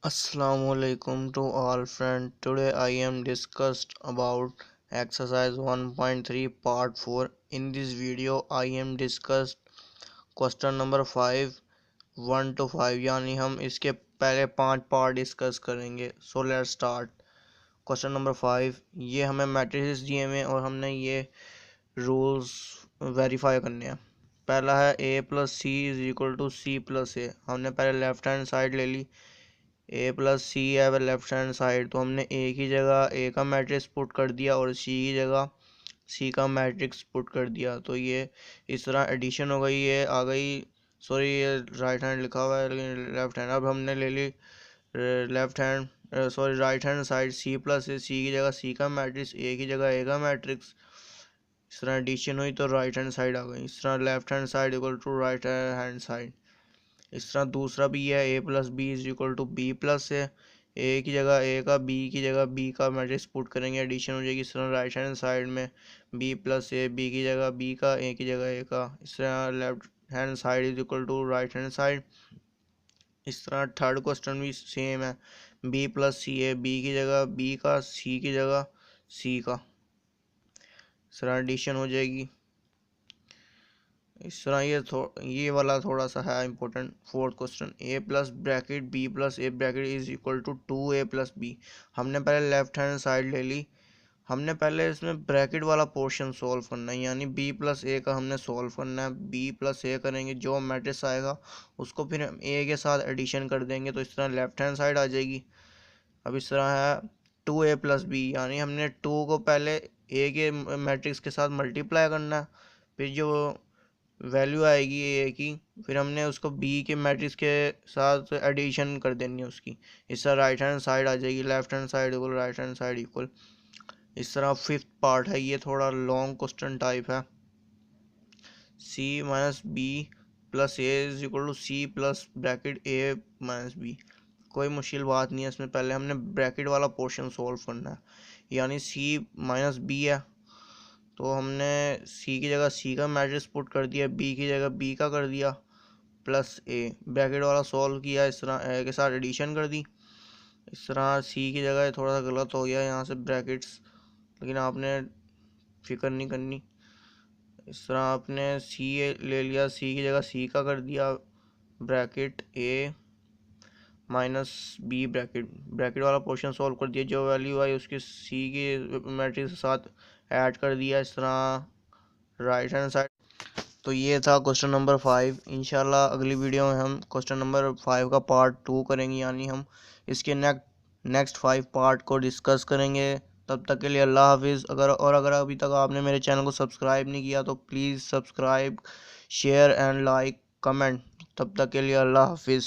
Assalamualaikum to all friends. Today I am discussed about exercise 1.3 part 4. In this video I am discussed question number 5 1 to 5 यानी हम इसके पहले 5 part discuss करेंगे. So let's start. Question number 5. ये हमें matrices दिए हुए और हमने ये रूल्स वेरीफाई करने हैं. पहला है a plus C is equal to C plus A. हमने पहले लेफ्ट हैंड साइड ले ली. ए प्लस सी है लेफ्ट हैंड साइड, तो हमने ए की जगह ए का मैट्रिक्स पुट कर दिया और सी की जगह सी का मैट्रिक्स पुट कर दिया. तो ये इस तरह एडिशन हो गई, ये आ गई. सॉरी, ये राइट हैंड लिखा हुआ है लेकिन लेफ्ट हैंड. अब हमने ले ली left hand right hand side C plus A. C की जगह सी का मैट्रिक्स, ए की जगह ए का मैट्रिक्स. इस तरह एडिशन हुई तो राइट हैंड साइड आ गई. इस तरह left hand side equal to right hand side. इस तरह दूसरा भी है A plus B is equal to B plus A. A की जगह ए का, बी की जगह बी का मैट्रिक्स पुट करेंगे, एडिशन हो जाएगी. इस तरह राइट हैंड साइड में बी प्लस ए, बी की जगह बी का, ए की जगह ए का. इस तरह left hand side is equal to right hand side. इस तरह थर्ड क्वेश्चन भी सेम है, B plus C A, B की जगह बी का, सी की जगह सी का. इस तरह एडिशन हो जाएगी. इस तरह ये वाला थोड़ा सा है important. Fourth question, A plus bracket B plus A bracket is equal to 2a plus B. हमने पहले लेफ्ट हैंड साइड ले ली. हमने पहले इसमें ब्रैकेट वाला पोर्शन सॉल्व करना है, यानी b प्लस ए का हमने सॉल्व करना है. b प्लस ए करेंगे, जो मैट्रिक्स आएगा उसको फिर हम a के साथ एडिशन कर देंगे, तो इस तरह लेफ्ट हैंड साइड आ जाएगी. अब इस तरह है 2a प्लस बी, यानी हमने 2 को पहले a के मैट्रिक्स के साथ मल्टीप्लाई करना है, फिर जो वैल्यू आएगी ए की, फिर हमने उसको बी के मैट्रिक्स के साथ एडिशन कर देनी है उसकी. इस तरह राइट हैंड साइड आ जाएगी, left hand side equal right hand side equal. इस तरह फिफ्थ पार्ट है, ये थोड़ा लॉन्ग क्वेश्चन टाइप है. C minus B plus A is equal to C plus bracket A minus B. कोई मुश्किल बात नहीं है इसमें. पहले हमने ब्रैकेट वाला पोर्शन सॉल्व करना है, यानी सी माइनस बी है, तो हमने सी की जगह सी का मैट्रिक्स पुट कर दिया, बी की जगह बी का कर दिया, प्लस ए. ब्रैकेट वाला सॉल्व किया, इस तरह ए के साथ एडिशन कर दी. इस तरह सी की जगह थोड़ा सा गलत हो गया यहाँ से ब्रैकेट्स, लेकिन आपने फिक्र नहीं करनी. इस तरह आपने सी ले लिया, सी की जगह सी का कर दिया, bracket A minus B bracket वाला पोर्शन सॉल्व कर दिया, जो वैल्यू आई उसकी सी के मैट्रिक्स के साथ ऐड कर दिया. इस तरह राइट हैंड साइड. तो ये था क्वेश्चन नंबर 5. इंशाल्लाह अगली वीडियो में हम क्वेश्चन नंबर 5 का पार्ट 2 करेंगे, यानी हम इसके नेक्स्ट 5 पार्ट को डिस्कस करेंगे. तब तक के लिए अल्लाह हाफिज़. अगर अभी तक आपने मेरे चैनल को सब्सक्राइब नहीं किया तो please subscribe, share and like, comment. तब तक के लिए अल्लाह हाफिज़.